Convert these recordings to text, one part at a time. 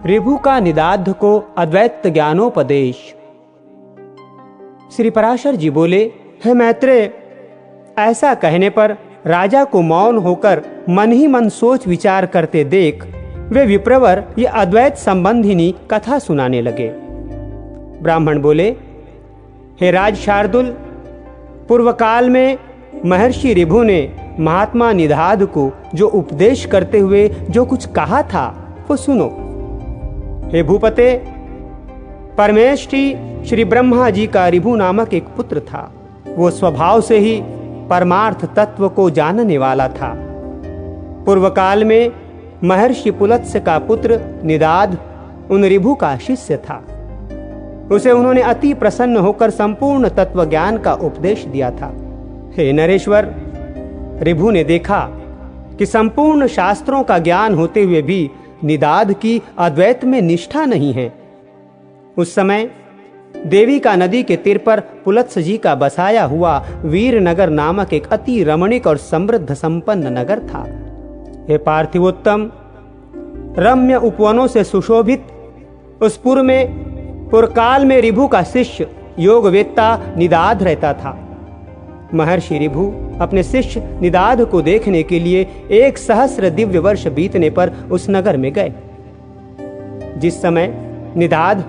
ऋभु का निदाद्ध को अद्वैत ज्ञानोपदेश। श्री पराशर जी बोले, हे मैत्रेय, ऐसा कहने पर राजा को मौन होकर मन ही मन सोच विचार करते देख वे विप्रवर ये अद्वैत संबंधिनी कथा सुनाने लगे। ब्राह्मण बोले, हे राज शार्दुल, पूर्व काल में महर्षि ऋभु ने महात्मा निदाद्ध को जो उपदेश करते हुए जो कुछ कहा था वो सुनो। हे भूपते, परमेष्ठी श्री ब्रह्मा जी का ऋभु नामक एक पुत्र था। वो स्वभाव से ही परमार्थ तत्व को जानने वाला था। पूर्व काल में महर्षि पुलत्स्य का पुत्र निदाद्ध उन ऋभु का शिष्य था। उसे उन्होंने अति प्रसन्न होकर संपूर्ण तत्व ज्ञान का उपदेश दिया था। हे नरेश्वर, ऋभु ने देखा कि संपूर्ण शास्त्रों का ज्ञान होते हुए भी निदाद्ध की अद्वैत में निष्ठा नहीं है। उस समय देवी का नदी के तीर पर पुलत्स्य जी का बसाया हुआ वीरनगर नामक एक अति रमणीक और समृद्ध संपन्न नगर था। हे पार्थिवोत्तम, रम्य उपवनों से सुशोभित उस पुर में पुरकाल में ऋभु का शिष्य योगवेत्ता निदाद्ध रहता था। महर्षि ऋभु अपने शिष्य निदाद्ध को देखने के लिए 1,000 दिव्य वर्ष बीतने पर उस नगर में गए। जिस समय निदाद्ध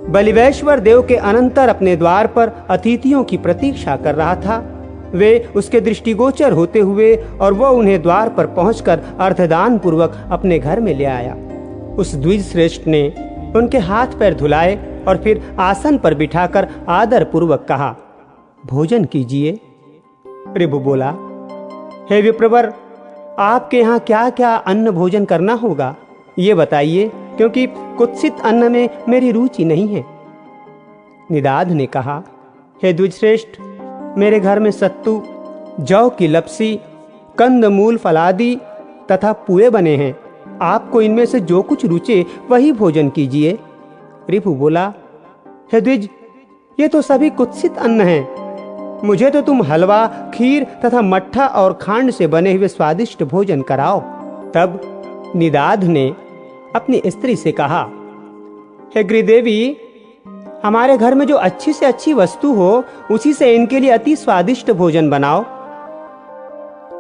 बलिवेश्वर देव के अनंतर अपने द्वार पर अतिथियों की प्रतीक्षा कर रहा था, वे उसके दृष्टिगोचर होते हुए और वह उन्हें द्वार पर पहुंचकर अर्धदान पूर्वक अपने घर में ले आया। उस द्विज श्रेष्ठ ने उनके हाथ पैर धुलाए और फिर आसन पर बिठाकर आदर पूर्वक कहा, भोजन कीजिए। ऋभु बोला, हे विप्रवर, आपके यहाँ क्या क्या अन्न भोजन करना होगा ये बताइए, क्योंकि कुत्सित अन्न में मेरी रुचि नहीं है। निदाद्ध ने कहा, हे द्विजश्रेष्ठ, मेरे घर में सत्तू, जौ की लपसी, कंद मूल फलादि तथा पुए बने हैं। आपको इनमें से जो कुछ रुचे वही भोजन कीजिए। ऋभु बोला, हे द्विज, ये तो सभी कुत्सित अन्न हैं। मुझे तो तुम हलवा, खीर तथा मट्ठा और खांड से बने हुए स्वादिष्ट भोजन कराओ। तब निदाद्ध ने अपनी स्त्री से कहा, हे गृहदेवी, हमारे घर में जो अच्छी से अच्छी वस्तु हो उसी से इनके लिए अति स्वादिष्ट भोजन बनाओ।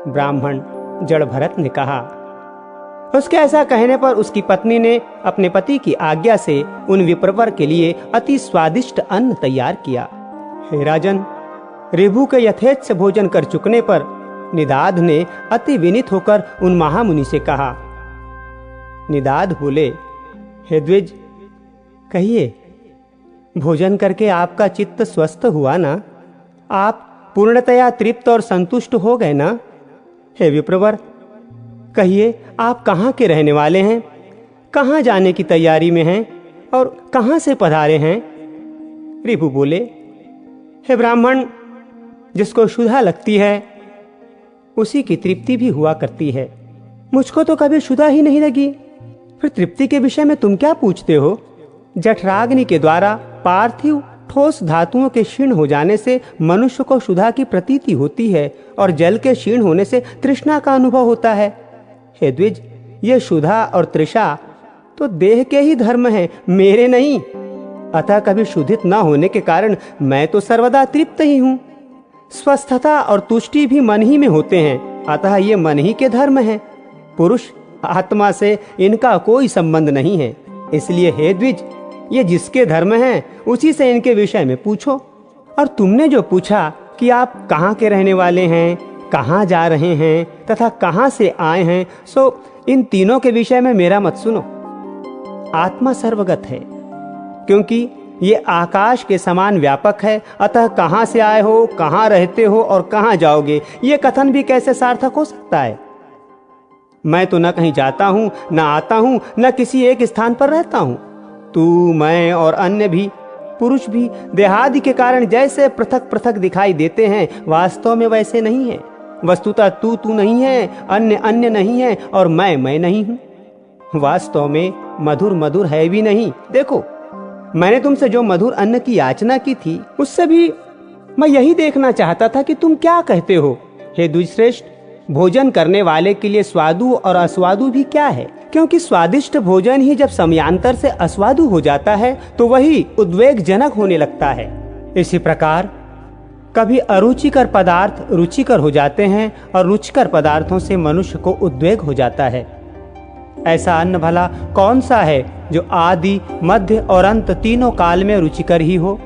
ब्राह्मण जड़ भरत ने कहा। उसके ऐसा कहने पर उसकी पत्नी ने अपने पति की आज्ञा से उन विप्रवर के लिए अति स्वादिष्ट अन्न तैयार किया। हे राजन, ऋभु के यथेच्छ भोजन कर चुकने पर निदाद्ध ने अति विनीत होकर उन महामुनि से कहा। निदाद्ध बोले, हे द्विज, कहिए, भोजन करके आपका चित्त स्वस्थ हुआ ना? आप पूर्णतया तृप्त और संतुष्ट हो गए ना? हे विप्रवर, कहिए, आप कहाँ के रहने वाले हैं? कहाँ जाने की तैयारी में हैं और कहाँ से पधारे हैं? ऋभु बोले, हे ब्राह्मण, जिसको क्षुधा लगती है उसी की तृप्ति भी हुआ करती है। मुझको तो कभी क्षुधा ही नहीं लगी, फिर तृप्ति के विषय में तुम क्या पूछते हो? जठराग्नि के द्वारा पार्थिव ठोस धातुओं के क्षीण हो जाने से मनुष्य को क्षुधा की प्रतीति होती है और जल के क्षीण होने से तृष्णा का अनुभव होता है। हे द्विज, ये क्षुधा और तृषा तो देह के ही धर्म हैं, मेरे नहीं। अतः कभी क्षुधित न होने के कारण मैं तो सर्वदा तृप्त ही हूँ। स्वस्थता और तुष्टि भी मन ही में होते हैं, अतः ये मन ही के धर्म हैं। पुरुष आत्मा से इनका कोई संबंध नहीं है। इसलिए हे द्विज, ये जिसके धर्म हैं उसी से इनके विषय में पूछो। और तुमने जो पूछा कि आप कहाँ के रहने वाले हैं, कहाँ जा रहे हैं तथा कहाँ से आए हैं, सो इन तीनों के विषय में मेरा मत सुनो। आत्मा सर्वगत है, क्योंकि ये आकाश के समान व्यापक है। अतः कहाँ से आए हो, कहाँ रहते हो और कहाँ जाओगे, ये कथन भी कैसे सार्थक हो सकता है? मैं तो न कहीं जाता हूँ, न आता हूँ, न किसी एक स्थान पर रहता हूँ। तू, मैं और अन्य भी, पुरुष भी देहादि के कारण जैसे पृथक पृथक दिखाई देते हैं, वास्तव में वैसे नहीं है। वस्तुतः तू तू नहीं है, अन्य अन्य नहीं है और मैं नहीं हूँ। वास्तव में मधुर मधुर है भी नहीं। देखो, मैंने तुमसे जो मधुर अन्न की याचना की थी, उससे भी मैं यही देखना चाहता था कि तुम क्या कहते हो। हे द्विजश्रेष्ठ, भोजन करने वाले के लिए स्वादु और अस्वादु भी क्या है? क्योंकि स्वादिष्ट भोजन ही जब समयांतर से अस्वादु हो जाता है तो वही उद्वेगजनक होने लगता है। इसी प्रकार कभी अरुचिकर पदार्थ रुचिकर हो जाते हैं और रुचिकर पदार्थों से मनुष्य को उद्वेग हो जाता है। ऐसा अन्न भला कौन सा है जो आदि, मध्य और अंत तीनों काल में रुचिकर ही हो।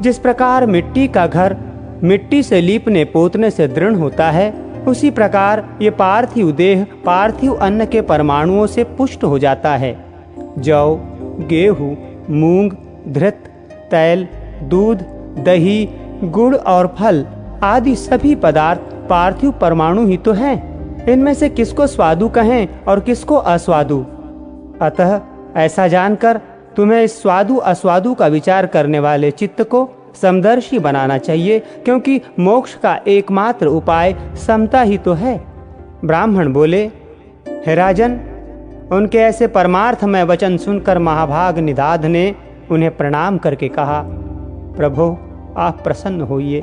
जिस प्रकार मिट्टी का घर मिट्टी से लीपने पोतने से दृढ़ होता है, उसी प्रकार ये पार्थिव देह पार्थिव अन्न के परमाणुओं से पुष्ट हो जाता है। जौ, गेहूं, मूंग, धृत, तैल, दूध, दही, गुड़ और फल आदि सभी पदार्थ पार्थिव परमाणु ही तो हैं। इनमें से किसको स्वादु कहें और किसको अस्वादु। अतः ऐसा जानकर तुम्हें इस स्वादु अस्वादु का विचार करने वाले चित्त को समदर्शी बनाना चाहिए, क्योंकि मोक्ष का एकमात्र उपाय समता ही तो है। ब्राह्मण बोले, हे राजन, उनके ऐसे परमार्थमय वचन सुनकर महाभाग निदाध ने उन्हें प्रणाम करके कहा, प्रभो आप प्रसन्न होइए,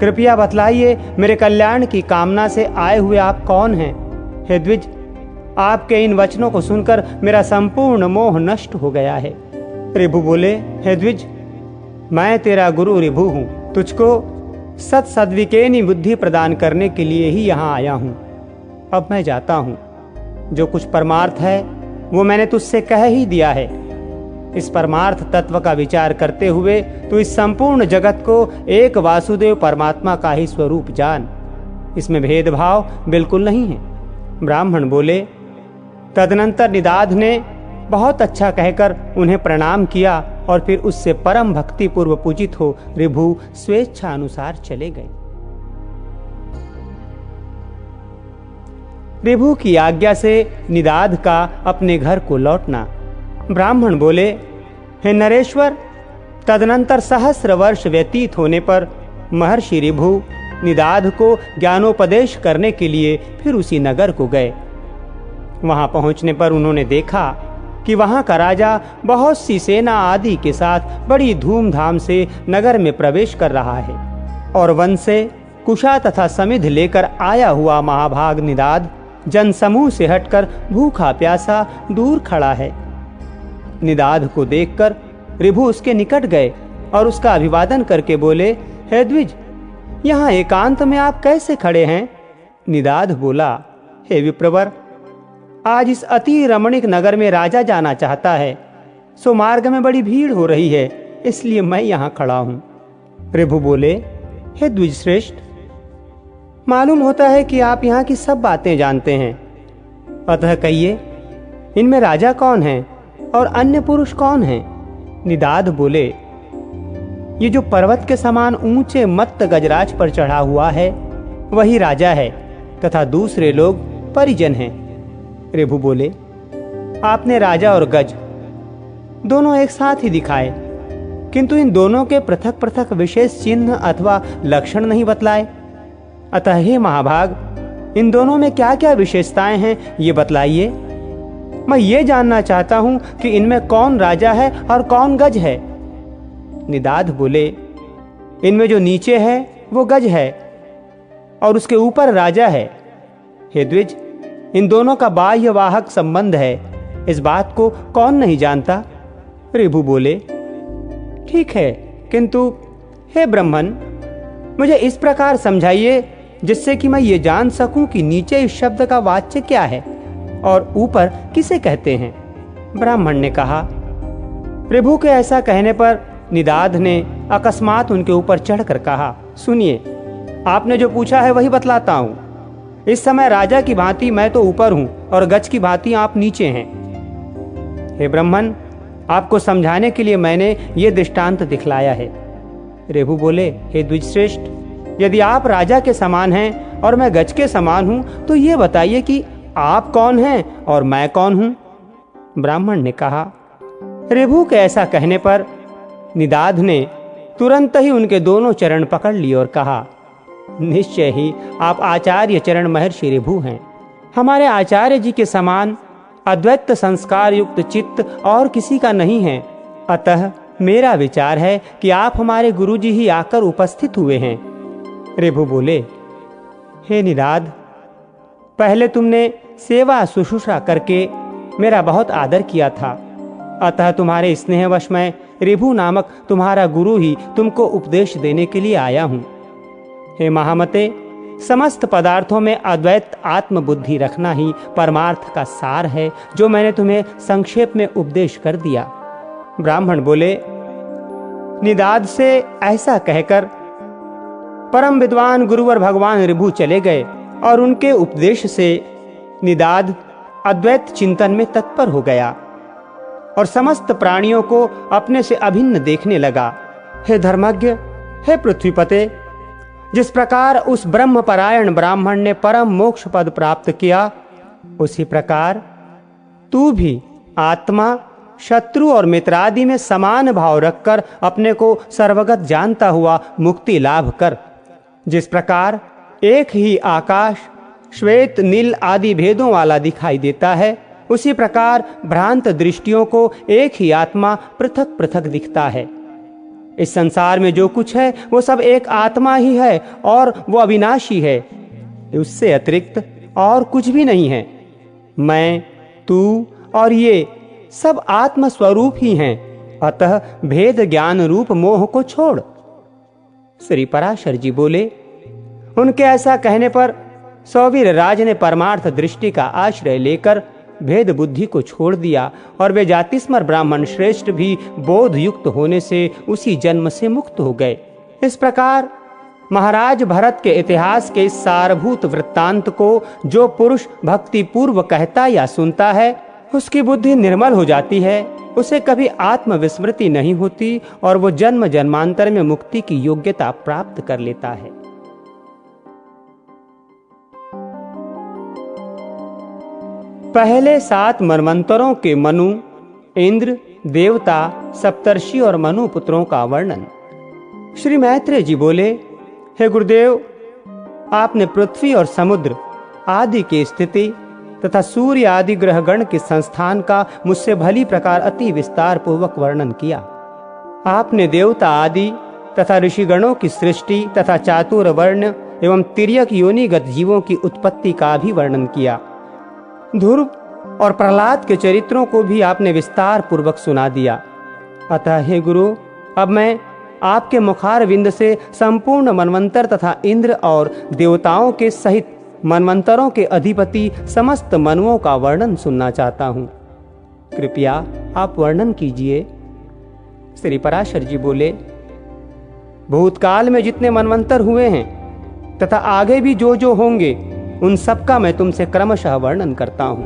कृपया बतलाइए मेरे कल्याण की कामना से आए हुए आप कौन हैं। हे द्विज, आपके इन वचनों को सुनकर मेरा संपूर्ण मोह नष्ट हो गया है। ऋभु बोले, हे द्विज, मैं तेरा गुरु ऋभु हूँ, तुझको सद्विकेनी बुद्धि प्रदान करने के लिए ही यहाँ आया हूँ। अब मैं जाता हूँ। जो कुछ परमार्थ है वो मैंने तुझसे कह ही दिया है। इस परमार्थ तत्व का विचार करते हुए तो इस संपूर्ण जगत को एक वासुदेव परमात्मा का ही स्वरूप जान। इसमें भेदभाव बिल्कुल नहीं है। ब्राह्मण बोले, तदनंतर निदाध ने बहुत अच्छा कहकर उन्हें प्रणाम किया और फिर उससे परम भक्ति पूर्व पूजित हो ऋभु स्वेच्छा अनुसार चले गए। ऋभु की आज्ञा से निदाध का अपने घर को लौटना। ब्राह्मण बोले, हे नरेश्वर, तदनंतर सहस्र वर्ष व्यतीत होने पर महर्षि ऋभु निदाध को ज्ञानोपदेश करने के लिए फिर उसी नगर को गए। वहां पहुंचने पर उन्होंने देखा कि वहां का राजा बहुत सी सेना आदि के साथ बड़ी धूमधाम से नगर में प्रवेश कर रहा है और वन से कुशा तथा समिध लेकर आया हुआ महाभाग निदाध जनसमूह से हटकर भूखा प्यासा दूर खड़ा है। निदाध को देखकर ऋभु उसके निकट गए और उसका अभिवादन करके बोले, हे द्विज, यहाँ एकांत में आप कैसे खड़े हैं। निदाध बोला, हे विप्रवर, आज इस अति रमणीक नगर में राजा जाना चाहता है, सो मार्ग में बड़ी भीड़ हो रही है, इसलिए मैं यहाँ खड़ा हूँ। ऋभु बोले, हे द्विज श्रेष्ठ, मालूम होता है कि आप यहाँ की सब बातें जानते हैं, अतः कहिए इनमें राजा कौन है और अन्य पुरुष कौन हैं। निदाध बोले, ये जो पर्वत के समान ऊंचे मत्त गजराज पर चढ़ा हुआ है वही राजा है तथा दूसरे लोग परिजन हैं। ऋभु बोले, आपने राजा और गज दोनों एक साथ ही दिखाए, किंतु इन दोनों के पृथक पृथक विशेष चिन्ह अथवा लक्षण नहीं बतलाए। अतः हे महाभाग, इन दोनों में क्या क्या विशेषताएं हैं ये बतलाइए। मैं ये जानना चाहता हूं कि इनमें कौन राजा है और कौन गज है। निदाध बोले, इनमें जो नीचे है वो गज है और उसके ऊपर राजा है। हे द्विज, इन दोनों का बाह्य वाहक संबंध है, इस बात को कौन नहीं जानता। ऋभु बोले, ठीक है, किंतु हे ब्रह्मन, मुझे इस प्रकार समझाइए जिससे कि मैं ये जान सकूं कि नीचे इस शब्द का वाच्य क्या है और ऊपर किसे कहते हैं। ब्राह्मण ने कहा। ऋभु के ऐसा कहने पर निदाध ने अकस्मात उनके ऊपर चढ़कर कहा, सुनिए, आपने जो पूछा है वही बतलाता हूं। इस समय राजा की भांति मैं तो ऊपर हूं और गज की भांति आप नीचे हैं। हे ब्राह्मण, आपको समझाने के लिए मैंने ये दृष्टांत दिखलाया है। ऋभु बोले, हे द्विजश्रेष्ठ, यदि आप राजा के समान हैं और मैं गज के समान हूं तो ये बताइए कि आप कौन हैं और मैं कौन हूं। ब्राह्मण ने कहा। ऋभु के ऐसा कहने पर निदाध ने तुरंत ही उनके दोनों चरण पकड़ लिए और कहा, निश्चय ही आप आचार्य चरण महर्षि ऋभु हैं। हमारे आचार्य जी के समान अद्वैत संस्कार युक्त चित्त और किसी का नहीं है। अतः मेरा विचार है कि आप हमारे गुरुजी ही आकर उपस्थित हुए हैं। ऋभु बोले, हे निदाध, पहले तुमने सेवा शुश्रूषा करके मेरा बहुत आदर किया था, अतः तुम्हारे स्नेहवश मैं ऋभु नामक तुम्हारा गुरु ही तुमको उपदेश देने के लिए आया हूँ। हे महामते, समस्त पदार्थों में अद्वैत आत्मबुद्धि रखना ही परमार्थ का सार है, जो मैंने तुम्हें संक्षेप में उपदेश कर दिया। ब्राह्मण बोले, निदाद से ऐसा कहकर परम विद्वान गुरुवर भगवान ऋभु चले गए और उनके उपदेश से निदाद अद्वैत चिंतन में तत्पर हो गया और समस्त प्राणियों को अपने से अभिन्न देखने लगा। हे धर्मज्ञ, हे पृथ्वीपते, जिस प्रकार उस ब्रह्मपरायण ब्राह्मण ने परम मोक्ष पद प्राप्त किया, उसी प्रकार तू भी आत्मा, शत्रु और मित्रादि में समान भाव रखकर अपने को सर्वगत जानता हुआ मुक्ति लाभ कर। जिस प्रकार एक ही आकाश श्वेत, नील आदि भेदों वाला दिखाई देता है, उसी प्रकार भ्रांत दृष्टियों को एक ही आत्मा पृथक पृथक दिखता है। इस संसार में जो कुछ है वो सब एक आत्मा ही है और वो अविनाशी है, उससे अतिरिक्त और कुछ भी नहीं है। मैं, तू और ये सब आत्म स्वरूप ही हैं, अतः भेद ज्ञान रूप मोह को छोड़। श्री पराशर जी बोले, उनके ऐसा कहने पर सौवीर राज ने परमार्थ दृष्टि का आश्रय लेकर भेद बुद्धि को छोड़ दिया और वे जातिस्मर ब्राह्मण श्रेष्ठ भी बोध युक्त होने से उसी जन्म से मुक्त हो गए। इस प्रकार महाराज भरत के इतिहास के सारभूत वृत्तांत को जो पुरुष भक्ति पूर्व कहता या सुनता है, उसकी बुद्धि निर्मल हो जाती है, उसे कभी आत्मविस्मृति नहीं होती और वो जन्म जन्मांतर में मुक्ति की योग्यता प्राप्त कर लेता है। पहले 7 मनवंतरों के मनु, इंद्र, देवता, सप्तर्षि और मनु पुत्रों का वर्णन। श्री मैत्रेय जी बोले, हे गुरुदेव, आपने पृथ्वी और समुद्र आदि की स्थिति तथा सूर्य आदि ग्रहगण के संस्थान का मुझसे भली प्रकार अति विस्तार पूर्वक वर्णन किया। आपने देवता आदि तथा ऋषिगणों की सृष्टि तथा चातुर वर्ण एवं तिर्यक योनिगत जीवों की उत्पत्ति का भी वर्णन किया। ध्रुव और प्रहलाद के चरित्रों को भी आपने विस्तार पूर्वक सुना दिया। अतः हे गुरु, अब मैं आपके मुखार विंद से संपूर्ण मनवंतर तथा इंद्र और देवताओं के सहित मनवंतरों के अधिपति समस्त मनुओं का वर्णन सुनना चाहता हूँ। कृपया आप वर्णन कीजिए। श्री पराशर जी बोले, भूतकाल में जितने मनवंतर हुए हैं तथा आगे भी जो जो होंगे, उन सब का मैं तुमसे क्रमशः वर्णन करता हूँ।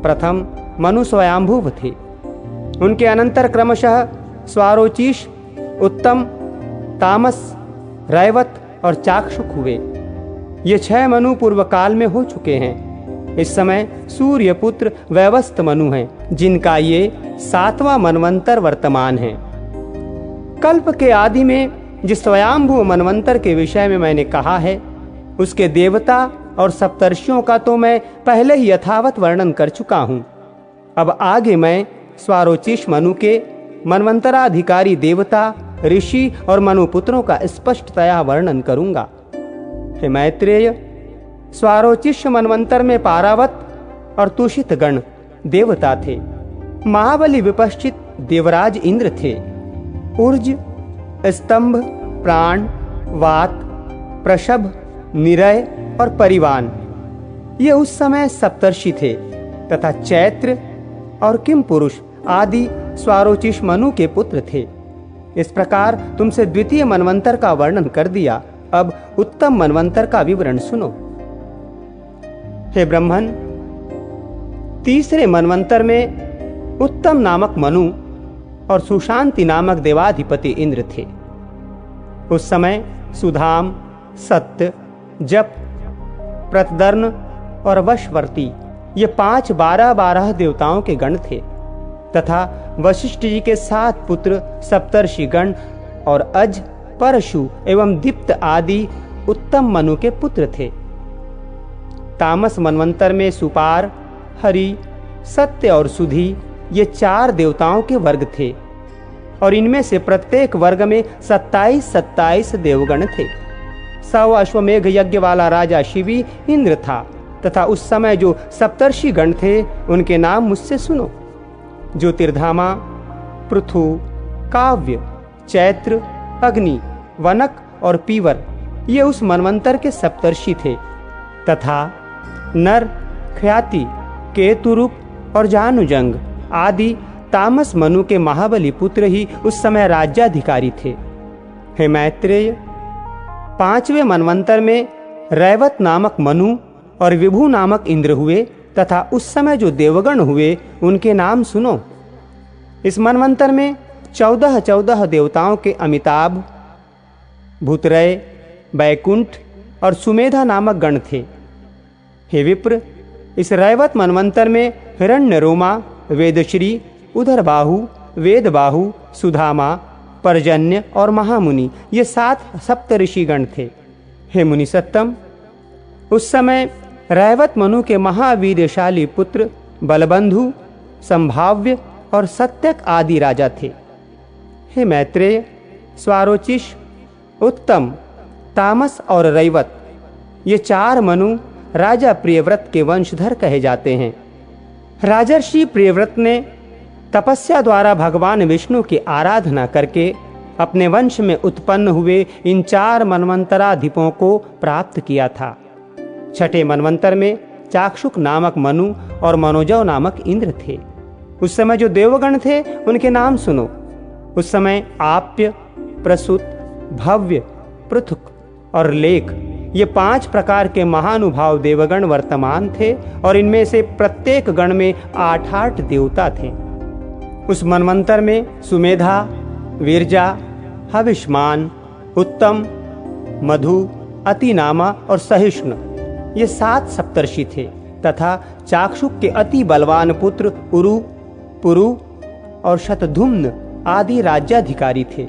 प्रथम मनु स्वयंभुव थे, उनके अनंतर क्रमशः स्वारोचिष, उत्तम, तामस, रैवत और चाक्षुक हुए। ये 6 मनु पूर्व काल में हो चुके हैं। इस समय सूर्य पुत्र वैवस्त मनु हैं, जिनका ये 7वां मनवंतर वर्तमान है। कल्प के आदि में जिस स्वयंभू मनवंतर के विषय में मैंने कहा है, उसके देवता और सप्तर्षियों का तो मैं पहले ही यथावत वर्णन कर चुका हूँ। अब आगे मैं स्वारोचिष मनु के मनवंतराधिकारी देवता, ऋषि और मनुपुत्रों का स्पष्टतया वर्णन करूंगा। हे मैत्रेय, स्वारोचिष मनवंतर में पारावत और तुषित गण देवता थे। महाबली विपश्चित देवराज इंद्र थे। ऊर्ज, स्तंभ, प्राण, वात, प्रशभ, निरय और परिवान ये उस समय सप्तर्षि थे तथा चैत्र और किम पुरुष आदि स्वारोचिष मनु के पुत्र थे। इस प्रकार तुमसे द्वितीय मनवंतर का वर्णन कर दिया। अब उत्तम मनवंतर का विवरण सुनो। हे ब्रह्मन, तीसरे मनवंतर में उत्तम नामक मनु और सुशांति नामक देवाधिपति इंद्र थे। उस समय सुधाम, सत्य, जप, प्रतदर्न और वशवर्ती ये 5 12 देवताओं के गण थे तथा वशिष्ठ जी के 7 पुत्र सप्तर्षि गण और अज, परशु एवं दीप्त आदि उत्तम मनु के पुत्र थे। तामस मनवंतर में सुपार, हरि, सत्य और सुधी ये 4 देवताओं के वर्ग थे और इनमें से प्रत्येक वर्ग में 27 देवगण थे। 100 अश्वमेघ यज्ञ वाला राजा शिवी इंद्र था तथा उस समय जो सप्तर्षि गण थे उनके नाम मुझसे सुनो। ज्योतिर्धामा, पृथु, काव्य, चैत्र, अग्नि, वनक और पीवर ये उस मनवंतर के सप्तर्षि थे तथा नर, ख्याति, केतुरूप और जानुजंग आदि तामस मनु के महाबली पुत्र ही उस समय राज्याधिकारी थे। हे मैत्रेय, 5वें मनवंतर में रैवत नामक मनु और विभु नामक इंद्र हुए तथा उस समय जो देवगण हुए उनके नाम सुनो। इस मनवंतर में 14 देवताओं के अमिताभ, भूतरय, बैकुंठ और सुमेधा नामक गण थे। हे विप्र, इस रैवत मनवंतर में हिरण्यरोमा, वेदश्री, उदरबाहु, वेदबाहु, सुधामा, पर्जन्य और महामुनि ये 7 सप्तऋषि गण थे। हे मुनि सत्तम, उस समय रैवत मनु के महावीरशाली पुत्र बलबंधु, संभाव्य और सत्यक आदि राजा थे। हे मैत्रेय, स्वारोचिष, उत्तम, तामस और रैवत ये 4 मनु राजा प्रियव्रत के वंशधर कहे जाते हैं। राजर्षि प्रियव्रत ने तपस्या द्वारा भगवान विष्णु की आराधना करके अपने वंश में उत्पन्न हुए इन 4 मनवंतराधिपों को प्राप्त किया था। छठे मनवंतर में चाक्षुक नामक मनु और मनोजव नामक इंद्र थे। उस समय जो देवगण थे उनके नाम सुनो। उस समय आप्य, प्रसूत, भव्य, पृथुक और लेख ये 5 प्रकार के महानुभाव देवगण वर्तमान थे और इनमें से प्रत्येक गण में 8 देवता थे। उस मनवंतर में सुमेधा, वीरजा, हविष्मान, उत्तम, मधु, अतिनामा और सहिष्णु ये 7 सप्तर्षि थे तथा चाक्षुक के अति बलवान पुत्र उरु, पुरु और शतधुम्न आदि राज्याधिकारी थे।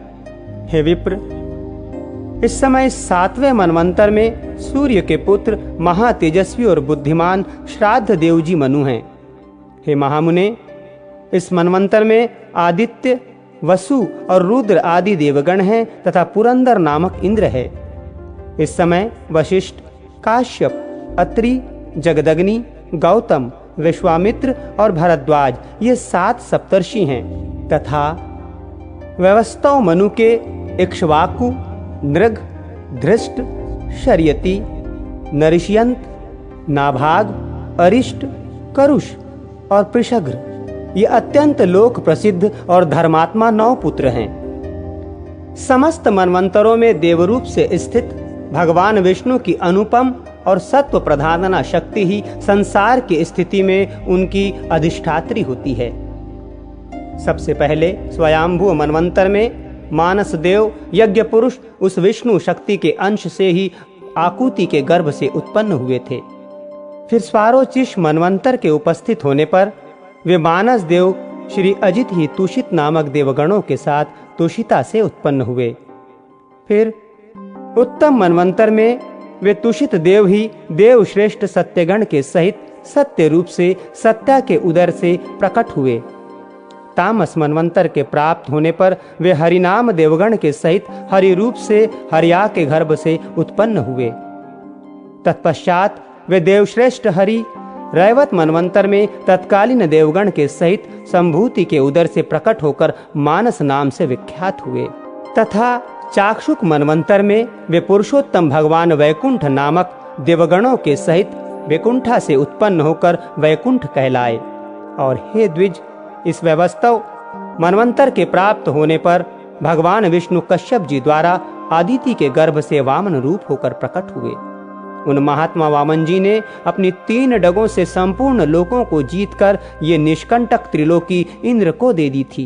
हे विप्र, इस समय 7वें मनवंतर में सूर्य के पुत्र महातेजस्वी और बुद्धिमान श्राद्ध देवजी मनु हैं। हे महामुने, इस मनवंतर में आदित्य, वसु और रुद्र आदि देवगण हैं तथा पुरंदर नामक इंद्र है। इस समय वशिष्ठ, काश्यप, अत्रि, जगदग्नि, गौतम, विश्वामित्र और भरद्वाज ये 7 सप्तर्षि हैं तथा व्यवस्तव मनु के इक्ष्वाकु, नृग, धृष्ट, शर्यति, नरिष्यंत, नाभाग, अरिष्ट, करुष और पृषघ्र ये अत्यंत लोक प्रसिद्ध और धर्मात्मा 9 पुत्र हैं। समस्त मनवंतरों में देवरूप से स्थित भगवान विष्णु की अनुपम और सत्व प्रधानना शक्ति ही संसार की स्थिति में उनकी अधिष्ठात्री होती है। सबसे पहले स्वयंभू मनवंतर में मानस देव यज्ञ पुरुष उस विष्णु शक्ति के अंश से ही आकुति के गर्भ से उत्पन्न हुए थे। फिर स्वारोचिष मनवंतर के उपस्थित होने पर वे मानस देव श्री अजित ही तुषित नामक देवगणों के साथ तुषिता से उत्पन्न हुए। फिर उत्तम मनवंतर में वे तुषित देव ही देव श्रेष्ठ सत्यगण के सहित सत्य रूप से सत्या के उदर से प्रकट हुए। तामस मनवंतर के प्राप्त होने पर वे हरिनाम देवगण के सहित हरि रूप से हरिया के गर्भ से उत्पन्न हुए। तत्पश्चात वे देवश्रेष्ठ हरि रैवत मनवंतर में तत्कालीन देवगण के सहित संभूति के उदर से प्रकट होकर मानस नाम से विख्यात हुए तथा चाक्षुक मनवंतर में वे पुरुषोत्तम भगवान वैकुंठ नामक देवगणों के सहित वैकुंठा से उत्पन्न होकर वैकुंठ कहलाए। और हे द्विज, इस व्यवस्थव मनवंतर के प्राप्त होने पर भगवान विष्णु कश्यप जी द्वारा आदिति के गर्भ से वामन रूप होकर प्रकट हुए। उन महात्मा वामन जी ने अपनी 3 डगों से संपूर्ण लोकों को जीतकर ये निष्कंटक त्रिलोकी इंद्र को दे दी थी।